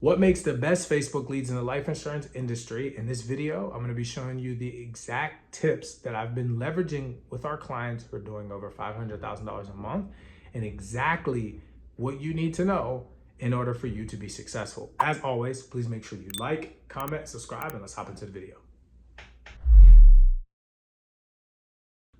What makes the best Facebook leads in the life insurance industry? In this video, I'm going to be showing you the exact tips that I've been leveraging with our clients who are doing over $500,000 a month and exactly what you need to know in order for you to be successful. As always, please make sure you like, comment, subscribe, and let's hop into the video.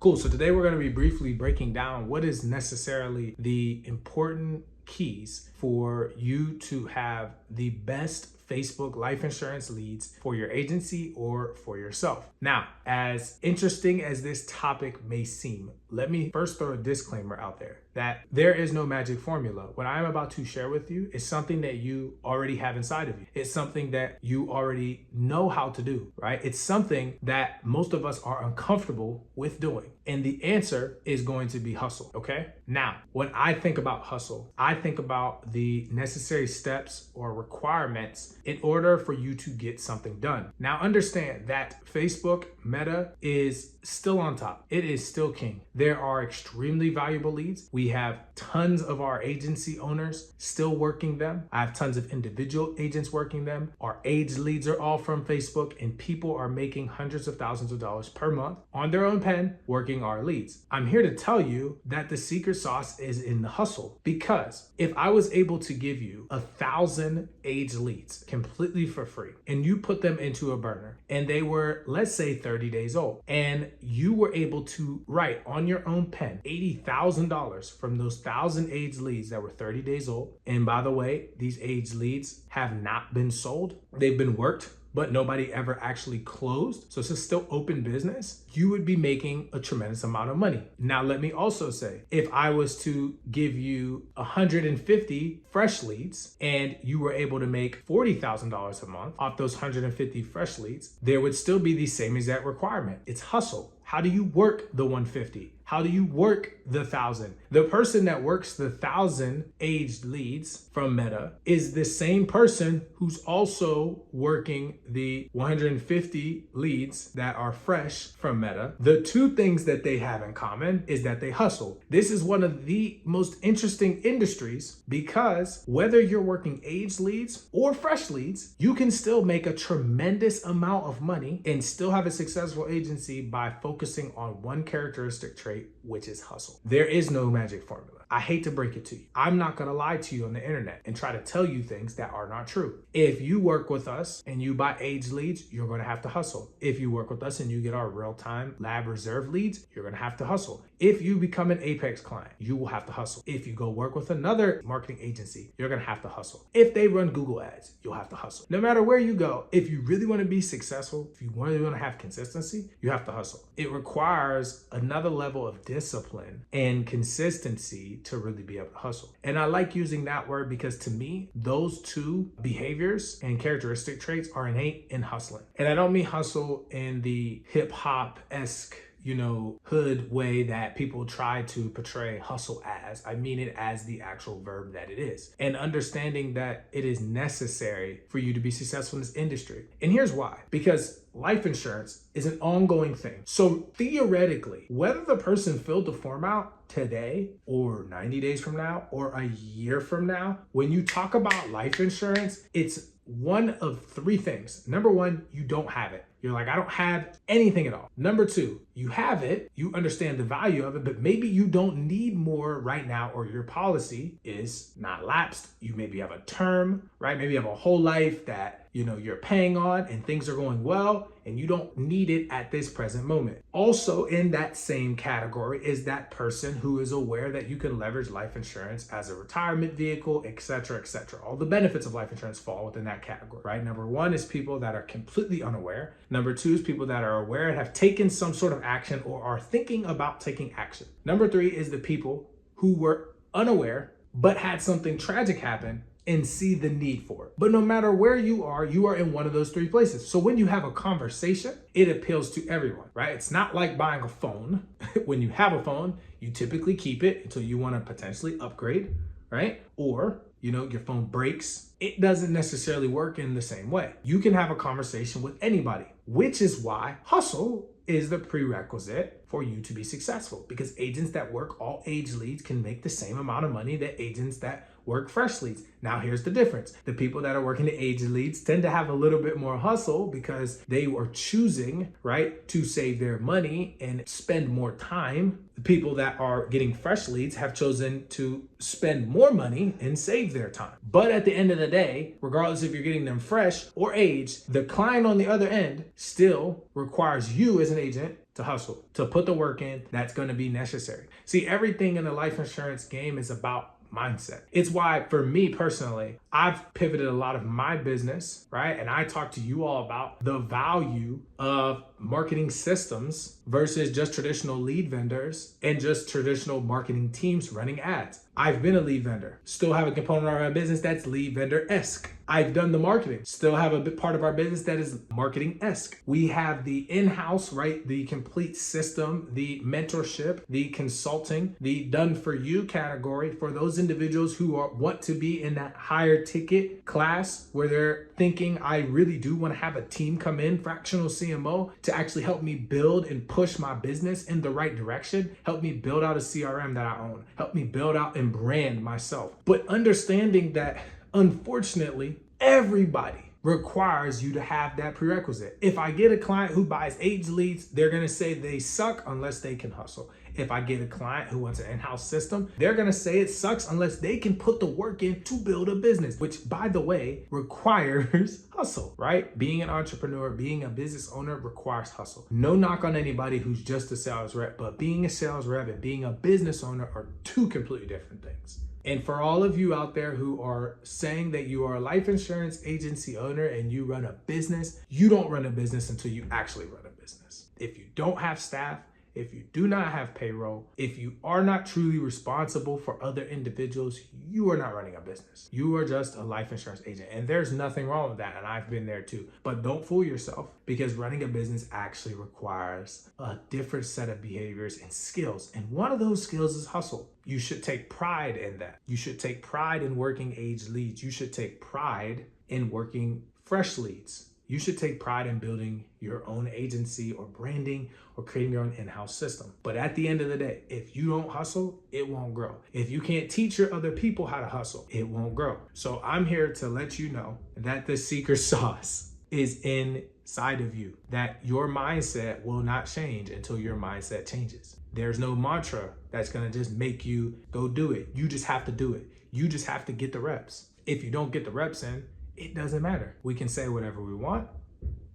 Cool, so today we're going to be briefly breaking down what is necessarily the important keys for you to have the best Facebook life insurance leads for your agency or for yourself. Now, as interesting as this topic may seem, let me first throw a disclaimer out there that there is no magic formula. What I'm about to share with you is something that you already have inside of you. It's something that you already know how to do, right? It's something that most of us are uncomfortable with doing. And the answer is going to be hustle, okay? Now, when I think about hustle, I think about the necessary steps or requirements in order for you to get something done. Now, understand that Facebook Meta is still on top. It is still king. There are extremely valuable leads. We have tons of our agency owners still working them. I have tons of individual agents working them. Our age leads are all from Facebook, and people are making hundreds of thousands of dollars per month on their own pen working our leads. I'm here to tell you that the secret sauce is in the hustle, because if I was able to give you 1,000 age leads completely for free and you put them into a burner and they were, let's say, 30 days old, and you were able to write on your own pen $80,000 from those 1,000 age leads that were 30 days old. And by the way, these age leads have not been sold. They've been worked, but nobody ever actually closed. So it's a still open business. You would be making a tremendous amount of money. Now, let me also say, if I was to give you 150 fresh leads and you were able to make $40,000 a month off those 150 fresh leads, there would still be the same exact requirement. It's hustle. How do you work the 150? How do you work the 1,000? The person that works the 1,000 aged leads from Meta is the same person who's also working the 150 leads that are fresh from Meta. The two things that they have in common is that they hustle. This is one of the most interesting industries because whether you're working aged leads or fresh leads, you can still make a tremendous amount of money and still have a successful agency by focusing on one characteristic trait, which is hustle. There is no magic formula. I hate to break it to you. I'm not gonna lie to you on the internet and try to tell you things that are not true. If you work with us and you buy age leads, you're gonna have to hustle. If you work with us and you get our real-time lab reserve leads, you're gonna have to hustle. If you become an Apex client, you will have to hustle. If you go work with another marketing agency, you're gonna have to hustle. If they run Google ads, you'll have to hustle. No matter where you go, if you really wanna be successful, if you really wanna have consistency, you have to hustle. It requires another level of discipline and consistency to really be able to hustle. And I like using that word because to me, those two behaviors and characteristic traits are innate in hustling. And I don't mean hustle in the hip hop-esque, hood way that people try to portray hustle as. I mean it as the actual verb that it is. And understanding that it is necessary for you to be successful in this industry. And here's why. Because life insurance is an ongoing thing. So theoretically, whether the person filled the form out today or 90 days from now or a year from now, when you talk about life insurance, it's one of three things. Number one, you don't have it. You're like, I don't have anything at all. Number two, you have it, you understand the value of it, but maybe you don't need more right now, or your policy is not lapsed. You maybe have a term, right? Maybe you have a whole life that you're paying on and things are going well and you don't need it at this present moment. Also in that same category is that person who is aware that you can leverage life insurance as a retirement vehicle, etc., etc. All the benefits of life insurance fall within that category, right? Number one is people that are completely unaware. Number two is people that are aware and have taken some sort of action or are thinking about taking action. Number three is the people who were unaware but had something tragic happen and see the need for it. But no matter where you are in one of those three places. So when you have a conversation, it appeals to everyone, right? It's not like buying a phone. When you have a phone, you typically keep it until you want to potentially upgrade, right? Or, your phone breaks. It doesn't necessarily work in the same way. You can have a conversation with anybody, which is why hustle is the prerequisite for you to be successful, because agents that work all age leads can make the same amount of money that agents that work fresh leads. Now here's the difference. The people that are working the age leads tend to have a little bit more hustle because they are choosing, right, to save their money and spend more time. The people that are getting fresh leads have chosen to spend more money and save their time. But at the end of the day, regardless if you're getting them fresh or aged, the client on the other end still requires you as an agent to hustle, to put the work in that's going to be necessary. See, everything in the life insurance game is about mindset. It's why, for me personally, I've pivoted a lot of my business, right? And I talk to you all about the value of marketing systems versus just traditional lead vendors and just traditional marketing teams running ads. I've been a lead vendor, still have a component of our business that's lead vendor-esque. I've done the marketing, still have a bit part of our business that is marketing-esque. We have the in-house, right? The complete system, the mentorship, the consulting, the done-for-you category for those individuals who want to be in that higher ticket class where they're thinking, I really do want to have a team come in, fractional CMO, to actually help me build and push my business in the right direction, help me build out a CRM that I own, help me build out and brand myself. But understanding that, unfortunately, everybody requires you to have that prerequisite. If I get a client who buys age leads, they're gonna say they suck unless they can hustle. If I get a client who wants an in-house system, they're gonna say it sucks unless they can put the work in to build a business, which, by the way, requires hustle, right? Being an entrepreneur, being a business owner requires hustle. No knock on anybody who's just a sales rep, but being a sales rep and being a business owner are two completely different things. And for all of you out there who are saying that you are a life insurance agency owner and you run a business, you don't run a business until you actually run a business. If you don't have staff, if you do not have payroll, if you are not truly responsible for other individuals, you are not running a business. You are just a life insurance agent. And there's nothing wrong with that. And I've been there too. But don't fool yourself, because running a business actually requires a different set of behaviors and skills. And one of those skills is hustle. You should take pride in that. You should take pride in working age leads. You should take pride in working fresh leads. You should take pride in building your own agency or branding or creating your own in-house system. But at the end of the day, if you don't hustle, it won't grow. If you can't teach your other people how to hustle, it won't grow. So I'm here to let you know that the secret sauce is inside of you, that your mindset will not change until your mindset changes. There's no mantra that's gonna just make you go do it. You just have to do it. You just have to get the reps. If you don't get the reps in, it doesn't matter. We can say whatever we want.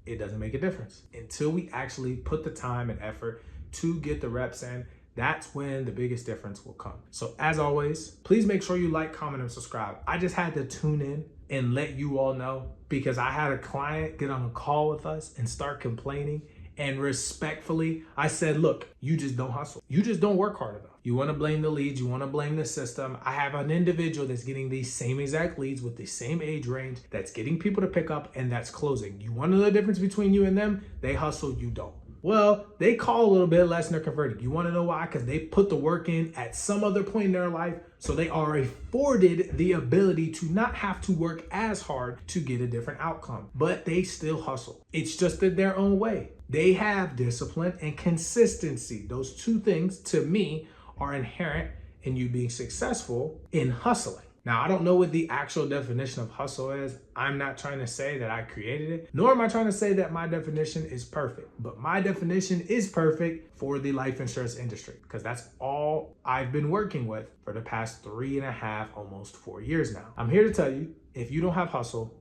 It doesn't make a difference. Until we actually put the time and effort to get the reps in, that's when the biggest difference will come. So as always, please make sure you like, comment, and subscribe. I just had to tune in and let you all know because I had a client get on a call with us and start complaining. And respectfully, I said, look, you just don't hustle. You just don't work hard enough. You want to blame the leads. You want to blame the system. I have an individual that's getting these same exact leads with the same age range, that's getting people to pick up, and that's closing. You want to know the difference between you and them? They hustle, you don't. Well, they call a little bit less and they're converting. You want to know why? Because they put the work in at some other point in their life, so they are afforded the ability to not have to work as hard to get a different outcome, but they still hustle. It's just in their own way. They have discipline and consistency. Those two things, to me, are inherent in you being successful in hustling. Now, I don't know what the actual definition of hustle is. I'm not trying to say that I created it, nor am I trying to say that my definition is perfect, but my definition is perfect for the life insurance industry because that's all I've been working with for the past 3.5, almost 4 years now. I'm here to tell you, if you don't have hustle,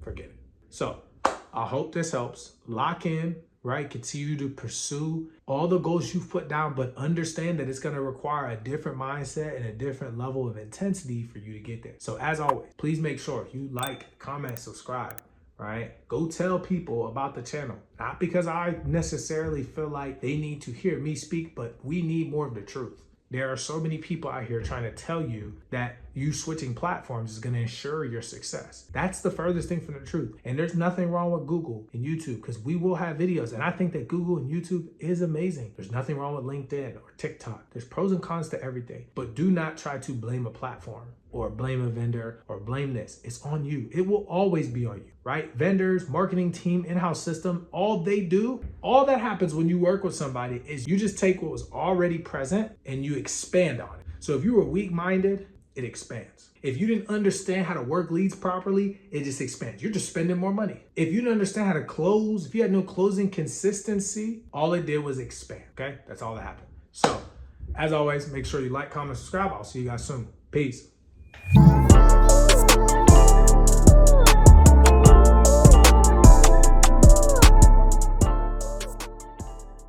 forget it. So I hope this helps. Lock in, right? Continue to pursue all the goals you've put down, but understand that it's going to require a different mindset and a different level of intensity for you to get there. So as always, please make sure you like, comment, subscribe, right? Go tell people about the channel. Not because I necessarily feel like they need to hear me speak, but we need more of the truth. There are so many people out here trying to tell you that you switching platforms is going to ensure your success. That's the furthest thing from the truth. And there's nothing wrong with Google and YouTube because we will have videos. And I think that Google and YouTube is amazing. There's nothing wrong with LinkedIn or TikTok. There's pros and cons to everything. But do not try to blame a platform or blame a vendor or blame this. It's on you. It will always be on you, right? Vendors, marketing team, in-house system, all they do, all that happens when you work with somebody is you just take what was already present and you expand on it. So if you were weak-minded, it expands. If you didn't understand how to work leads properly, it just expands. You're just spending more money. If you didn't understand how to close, if you had no closing consistency, all it did was expand, okay? That's all that happened. So, as always, make sure you like, comment, subscribe. I'll see you guys soon. Peace.